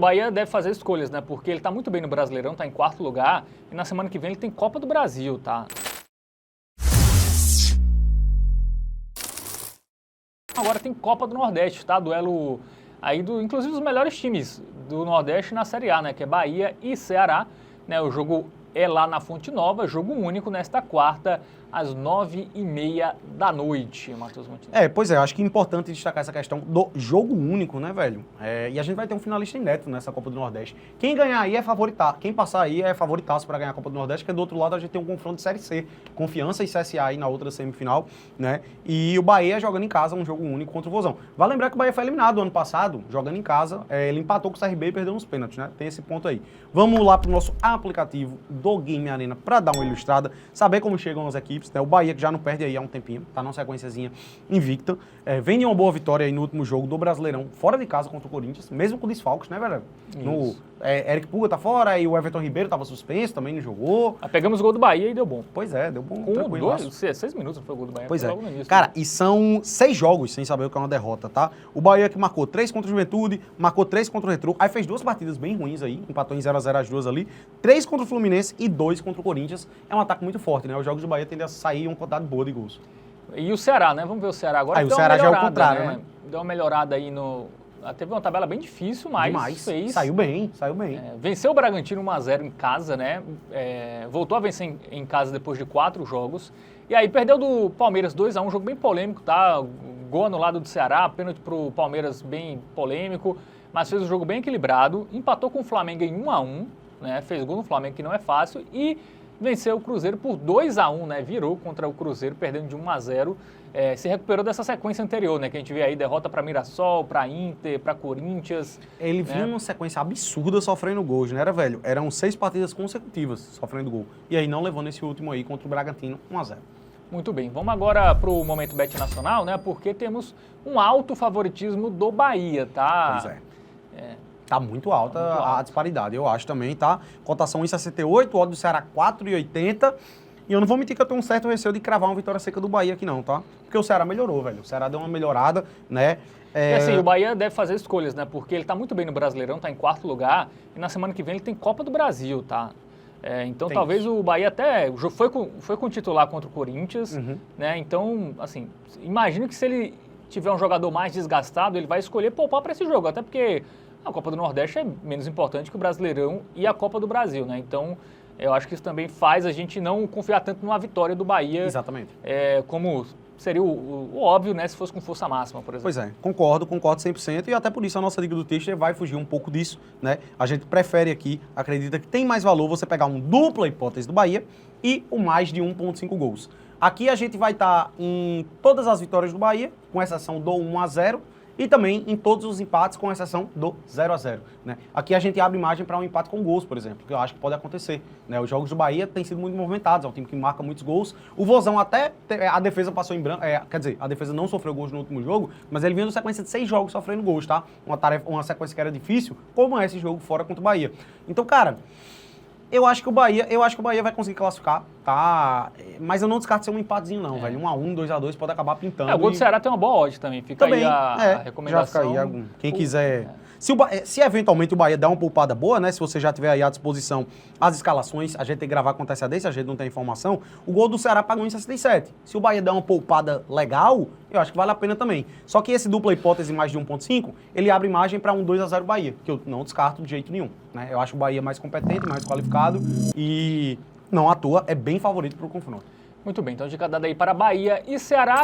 O Bahia deve fazer escolhas, né? Porque ele tá muito bem no Brasileirão, tá em 4º lugar, e na semana que vem ele tem Copa do Brasil, tá? Agora tem Copa do Nordeste, tá? Duelo aí inclusive dos melhores times do Nordeste na Série A, né? Que é Bahia e Ceará, né? O jogo é lá na Fonte Nova, jogo único nesta quarta, às 9h30 da noite, Matheus Montenegro. Pois é, acho que é importante destacar essa questão do jogo único, né, velho? E a gente vai ter um finalista inédito nessa Copa do Nordeste. Quem ganhar aí é favoritaço, quem passar aí é favoritaço para ganhar a Copa do Nordeste, porque do outro lado a gente tem um confronto de Série C, Confiança e CSA aí na outra semifinal, né? E o Bahia jogando em casa um jogo único contra o Vozão. Vale lembrar que o Bahia foi eliminado ano passado, jogando em casa, ele empatou com o CRB e perdeu nos pênaltis, né? Tem esse ponto aí. Vamos lá pro nosso aplicativo do Game Arena para dar uma ilustrada, saber como chegam as equipes. O Bahia, que já não perde aí há um tempinho, tá numa sequenciazinha invicta. Vem de uma boa vitória aí no último jogo do Brasileirão, fora de casa contra o Corinthians, mesmo com desfalques, né, velho? Eric Puga tá fora, e o Everton Ribeiro tava suspenso, também não jogou. Pegamos o gol do Bahia e deu bom. Pois é, deu bom. Com 6 minutos foi o gol do Bahia. Pois é. Logo no início, Cara, né? e são 6 jogos sem saber o que é uma derrota, tá? O Bahia que marcou 3 contra o Juventude, marcou 3 contra o Retrô, aí fez 2 partidas bem ruins aí, empatou em 0x0 as duas ali, 3 contra o Fluminense e 2 contra o Corinthians. É um ataque muito forte, né? Os jogos do Bahia tendem a sair uma quantidade boa de gols. E o Ceará, né? Vamos ver o Ceará agora. Aí o Ceará já é o contrário, né? Deu uma melhorada aí no... Teve uma tabela bem difícil, mas Demais. fez... Saiu bem. Venceu o Bragantino 1x0 em casa, né? Voltou a vencer em casa depois de 4 jogos. E aí perdeu do Palmeiras 2x1, um jogo bem polêmico, tá? Gol anulado do Ceará, pênalti pro Palmeiras bem polêmico, mas fez um jogo bem equilibrado. Empatou com o Flamengo em 1x1, né? Fez gol no Flamengo, que não é fácil, e venceu o Cruzeiro por 2x1, né? Virou contra o Cruzeiro, perdendo de 1x0. Se recuperou dessa sequência anterior, né? Que a gente vê aí, derrota para Mirassol, para Inter, para Corinthians. Ele vinha numa sequência absurda sofrendo gols, não era, velho? Eram 6 partidas consecutivas sofrendo gol. E aí não levou nesse último aí contra o Bragantino, 1x0. Muito bem, vamos agora para o Momento Bet Nacional, né? Porque temos um alto favoritismo do Bahia, tá? Pois é. Tá muito alta a disparidade, eu acho também, tá? Cotação 1,68, o odd do Ceará 4,80. E eu não vou mentir que eu tenho um certo receio de cravar uma vitória seca do Bahia aqui não, tá? Porque o Ceará melhorou, velho. O Ceará deu uma melhorada, né? E assim, o Bahia deve fazer escolhas, né? Porque ele tá muito bem no Brasileirão, tá em 4º lugar, e na semana que vem ele tem Copa do Brasil, tá? Então talvez o Bahia até foi com titular contra o Corinthians, né? Então, assim, imagino que se ele tiver um jogador mais desgastado, ele vai escolher poupar para esse jogo, até porque a Copa do Nordeste é menos importante que o Brasileirão e a Copa do Brasil, né? Então, eu acho que isso também faz a gente não confiar tanto numa vitória do Bahia. Exatamente. Como seria o óbvio, né, se fosse com força máxima, por exemplo. Pois é, concordo 100%, e até por isso a nossa Liga do Texto vai fugir um pouco disso, né? A gente prefere aqui, acredita que tem mais valor você pegar um dupla hipótese do Bahia e o mais de 1,5 gols. Aqui a gente vai estar em todas as vitórias do Bahia, com exceção do 1-0, e também em todos os empates, com exceção do 0-0. Né? Aqui a gente abre margem para um empate com gols, por exemplo, que eu acho que pode acontecer. Né? Os jogos do Bahia têm sido muito movimentados, é um time que marca muitos gols. O Vozão até, a defesa passou em branco, quer dizer, a defesa não sofreu gols no último jogo, mas ele vinha numa sequência de 6 jogos sofrendo gols, tá? Uma sequência que era difícil, como é esse jogo fora contra o Bahia. Então, cara, eu acho que o Bahia vai conseguir classificar, tá? Mas eu não descarto ser um empatezinho não, velho. 1-1, 2-2 pode acabar pintando. O gol do Ceará tem uma boa odd também. Fica também, aí a recomendação. Já fica aí, quem quiser... Se eventualmente o Bahia der uma poupada boa, né? Se você já tiver aí à disposição as escalações, a gente tem que gravar com antecedência, a gente não tem informação, o gol do Ceará pagou em 67. Se o Bahia der uma poupada legal, eu acho que vale a pena também. Só que esse dupla hipótese mais de 1,5, ele abre margem para um 2-0 Bahia, que eu não descarto de jeito nenhum. Né? Eu acho o Bahia mais competente, mais qualificado e não à toa é bem favorito para o confronto. Muito bem, então dica dada aí para Bahia e Ceará.